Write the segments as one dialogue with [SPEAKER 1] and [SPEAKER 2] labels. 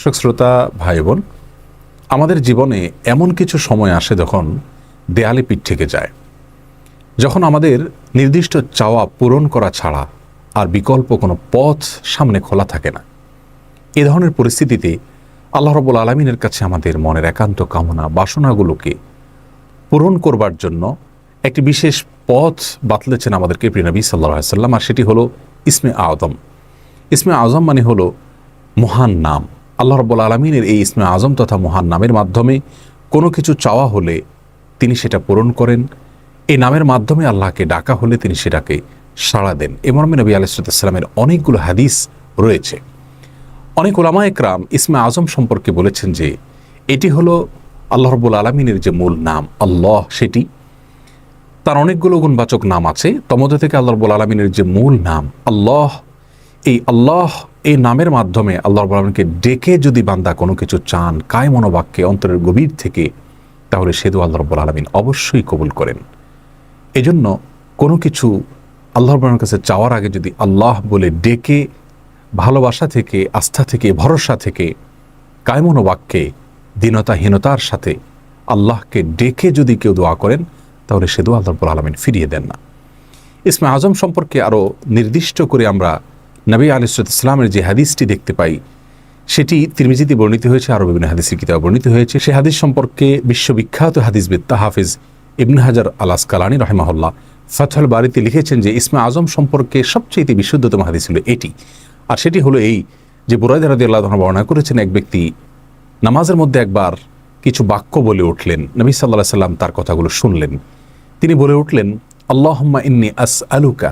[SPEAKER 1] দর্শক শ্রোতা ভাই বোন, আমাদের জীবনে এমন কিছু সময় আসে যখন দেয়ালে পিঠ থেকে যায়, যখন আমাদের নির্দিষ্ট চাওয়া পূরণ করা ছাড়া আর বিকল্প কোনো পথ সামনে খোলা থাকে না। এ ধরনের পরিস্থিতিতে আল্লাহ রাব্বুল আলামিনের কাছে আমাদের মনের একান্ত কামনা বাসনাগুলোকে পূরণ করবার জন্য একটি বিশেষ পথ বাতলেছেন আমাদেরকে প্রিয় নবী সাল্লাল্লাহু আলাইহি ওয়াসাল্লাম, আর সেটি হলো ইসমে আযম। ইসমে আযম মানে হলো মহান নাম। আল্লাহ রাব্বুল আলামিনের এই ইসমে আযম তথা মহান নামের মাধ্যমে কোনো কিছু চাওয়া হলে তিনি সেটা পূরণ করেন। এই নামের মাধ্যমে আল্লাহকে ডাকা হলে তিনি সেটাকে সাড়া দেন। এ মর্মে নবী আলাইহিস সালামের অনেকগুলো হাদিস রয়েছে। অনেক উলামা একরাম ইসমে আযম সম্পর্কে বলেছেন যে এটি হলো আল্লাহ রাব্বুল আলামিনের যে মূল নাম আল্লাহ, সেটি তার অনেকগুলো গুণবাচক নাম আছে। তমধ্য থেকে আল্লাহ রাব্বুল আলামিনের যে মূল নাম আল্লাহ, এই আল্লাহ এই নামের মাধ্যমে আল্লাহ রাব্বুল আলামিনকে ডেকে যদি বান্দা কোনো কিছু চান কায় মনোবাক্যে অন্তরের গভীর থেকে, তাহলে সে দোয়া আল্লাহ রাব্বুল আলামিন অবশ্যই কবুল করেন। এজন্য কোনো কিছু আল্লাহ রাব্বুল আলামিনের কাছে চাওয়ার আগে যদি আল্লাহ বলে ডেকে ভালোবাসা থেকে, আস্থা থেকে, ভরসা থেকে, কায় মনোবাক্যে দীনতাহীনতার সাথে আল্লাহকে ডেকে যদি কেউ দোয়া করেন, তাহলে সে দোয়া আল্লাহ রাব্বুল আলামিন ফিরিয়ে দেন না। ইসমে আযম সম্পর্কে আরও নির্দিষ্ট করে আমরা নবী আলাইহিস সালামের যে হাদিসটি দেখতে পাই, সেটি তিরমিজিতে বর্ণিত হয়েছে, আরও বিভিন্ন হাদিসের কিতাবে বর্ণিত হয়েছে। সে হাদিস সম্পর্কে বিশ্ববিখ্যাত হাদিসবিদ হাফিজ ইবনে হাজার আল আসকালানী রাহিমাহুল্লাহ ফাথুল বারীতে লিখেছেন যে ইসমে আযম সম্পর্কে সবচেয়ে বিশুদ্ধতম হাদিস হলো এটি। আর সেটি হলো এই যে বুরায়দা রাদিয়াল্লাহু আনহু বর্ণনা করেছেন, এক ব্যক্তি নামাজের মধ্যে একবার কিছু বাক্য বলে উঠলেন। নবী সাল্লাল্লাহু আলাইহি সাল্লাম তার কথাগুলো শুনলেন। তিনি বলে উঠলেন, আল্লাহুম্মা ইন্নী আসআলুকা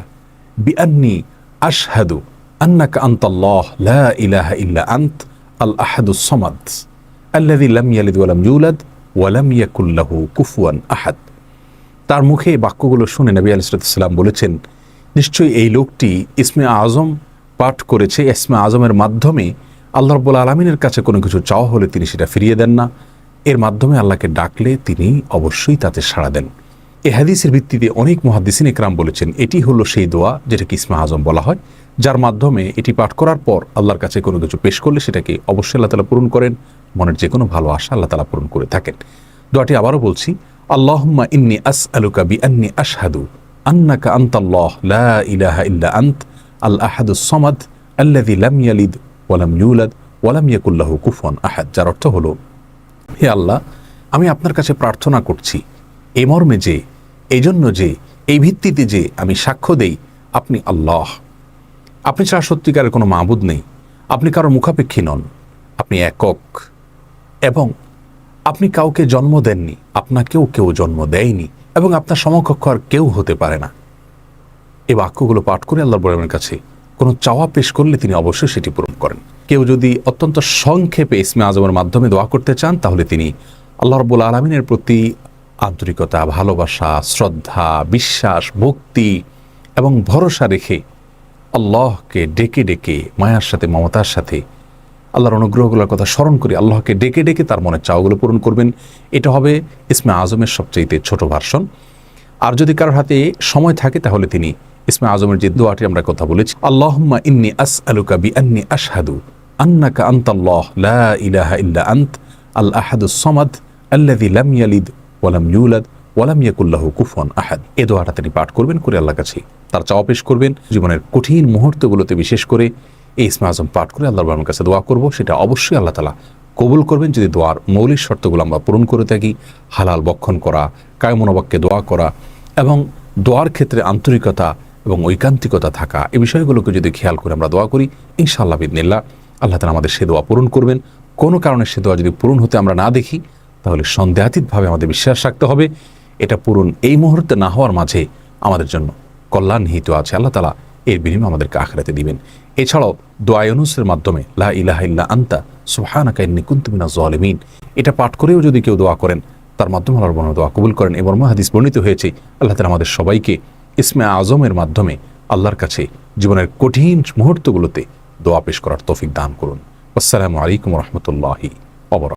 [SPEAKER 1] বিআন্নী আশহাদু আন্নাকা আনতাল্লাহ লা ইলাহা ইল্লা আনত আল আহাদুস সামাদ আল্লাযী লাম ইয়ালিদ ওয়া লাম ইউলাদ ওয়া লাম ইয়াকুল লাহু কুফুয়ান আহাদ। তার মুখে এই বাক্যগুলো শুনে নবী আলাইহিস সালাম বলেছেন, নিশ্চয়ই এই লোকটি ইসমে আযম পাঠ করেছে। ইসমে আযমের মাধ্যমে আল্লাহ রাব্বুল আলামিনের কাছে কোনো কিছু চাওয়া হলে তিনি সেটা ফিরিয়ে দেন না। এর মাধ্যমে আল্লাহকে ডাকলে তিনি অবশ্যই তাতে সাড়া দেন। এই হাদিসের ভিত্তিতে অনেক মুহাদ্দিসিন ইকরাম বলেছেন এটি হলো সেই দোয়া যেটাকে ইসমে আযম বলা হয়, যার মাধ্যমে এটি পাঠ করার পর আল্লাহর কাছে কোনো কিছু পেশ করলে সেটাকে অবশ্যই আল্লাহ তাআলা পূরণ করেন। মনের যে কোনো ভালো আশা আল্লাহ তাআলা পূরণ করে থাকেন। দোয়াটি আবারও বলছি, আল্লাহুম্মা ইন্নী আসআলুকা বিআন্নী আশহাদু আন্নাকা আনতাল্লাহ লা ইলাহা ইল্লা আনত আল আহাদুস সামাদ আল্লাযী লাম ইয়ালিদ ওয়া লাম ইউলাদ ওয়া লাম ইয়াকুল লাহু কুফুয়ান আহাদ। যার অর্থ হলো, হে আল্লাহ, আমি আপনার কাছে প্রার্থনা করছি এই মর্মে যে, এই জন্য যে, এই ভিত্তিতে যে আমি সাক্ষ্য দেই আপনি আল্লাহ, আপনি ছাড়া সত্যিকারের কোনো মাবুদ নেই, আপনি কারো মুখাপেক্ষী নন, আপনি একক, এবং আপনি কাউকে জন্ম দেননি, আপনাকেও কেউ জন্ম দেয়নি, এবং আপনার সমকক্ষ আর কেউ হতে পারে না। এই বাক্যগুলো পাঠ করে আল্লাহর বড়ের কাছে কোনো চাওয়া পেশ করলে তিনি অবশ্যই সেটি পূরণ করেন। কেউ যদি অত্যন্ত সংক্ষেপে ইসমে আযমের মাধ্যমে দোয়া করতে চান, তাহলে তিনি আল্লাহ রাব্বুল আলামিনের প্রতি আন্তরিকতা, ভালোবাসা, শ্রদ্ধা, বিশ্বাস, ভক্তি এবং ভরসা রেখে আল্লাহকে ডেকে ডেকে মায়ার সাথে, মমতার সাথে আল্লাহর অনুগ্রহগুলোর কথা স্মরণ করে আল্লাহকে ডেকে ডেকে তার মনের চাওয়াগুলো পূরণ করবেন। এটা হবে ইসমে আযমের সবচেয়ে ছোট ভার্সন। আর যদি কারোর হাতে সময় থাকে, তাহলে তিনি ইসমে আযমের যে দোয়াটি আমরা কথা বলেছি, আল্লাহুম্মা ইন্নী আসআলুকা বিআন্নী আশহাদু আন্নাকা আনতাল্লাহ লা ইলাহা ইল্লা আনত আল আহাদুস সামাদ আল্লাযী লাম ইয়ালিদ ওয়া লাম ইউলাদ ওয়া লাম ইয়াকুল লাহু কুফুয়ান আহাদ। এই দোয়াটা তিনি পাঠ করবেন, করে আল্লাহর কাছে তার চাওয়া পেশ করবেন। জীবনের কঠিন মুহূর্তগুলোতে বিশেষ করে এই ইসমে আযম পাঠ করে আল্লাহর কাছে দোয়া করব, সেটা অবশ্যই আল্লাহ তাআলা কবুল করবেন যদি দোয়ার মৌলিক শর্তগুলো আমরা পূরণ করে থাকি। হালাল বক্ষণ করা, কায় মনোবাক্যে দোয়া করা এবং দোয়ার ক্ষেত্রে আন্তরিকতা এবং ঐকান্তিকতা থাকা, এই বিষয়গুলোকে যদি খেয়াল করে আমরা দোয়া করি, ইনশাআল্লাহ বিইذনিল্লাহ আল্লাহ তাআলা আমাদের সে দোয়া পূরণ করবেন। কোনো কারণে সে দোয়া যদি পূরণ হতে আমরা না দেখি, তাহলে সন্দেহাতীতভাবে আমাদের বিশ্বাস রাখতে হবে এটা পূরণ এই মুহূর্তে না হওয়ার মাঝে আমাদের জন্য কল্যাণ নিহিত আছে। আল্লাহ তাআলা এর বিনিময়ে আমাদেরকে আখিরাতে দিবেন। এছাড়াও দোয়া ইউনুসের মাধ্যমে লা ইলাহা ইল্লা আনতা সুবহানাকা ইন্নী কুনতু মিনাজ জালিমিন, এটা পাঠ করেও যদি কেউ দোয়া করেন, তার মাধ্যমে আল্লাহর বর্ণনা দোয়া কবুল করেন। এবং হাদিস বর্ণিত হয়েছে আল্লাহ তাআলা আমাদের সবাইকে ইসমে আযমের মাধ্যমে আল্লাহর কাছে জীবনের কঠিন মুহূর্তগুলোতে দোয়া পেশ করার তৌফিক দান করুন। আসসালামু আলাইকুম ওয়া রাহমাতুল্লাহি।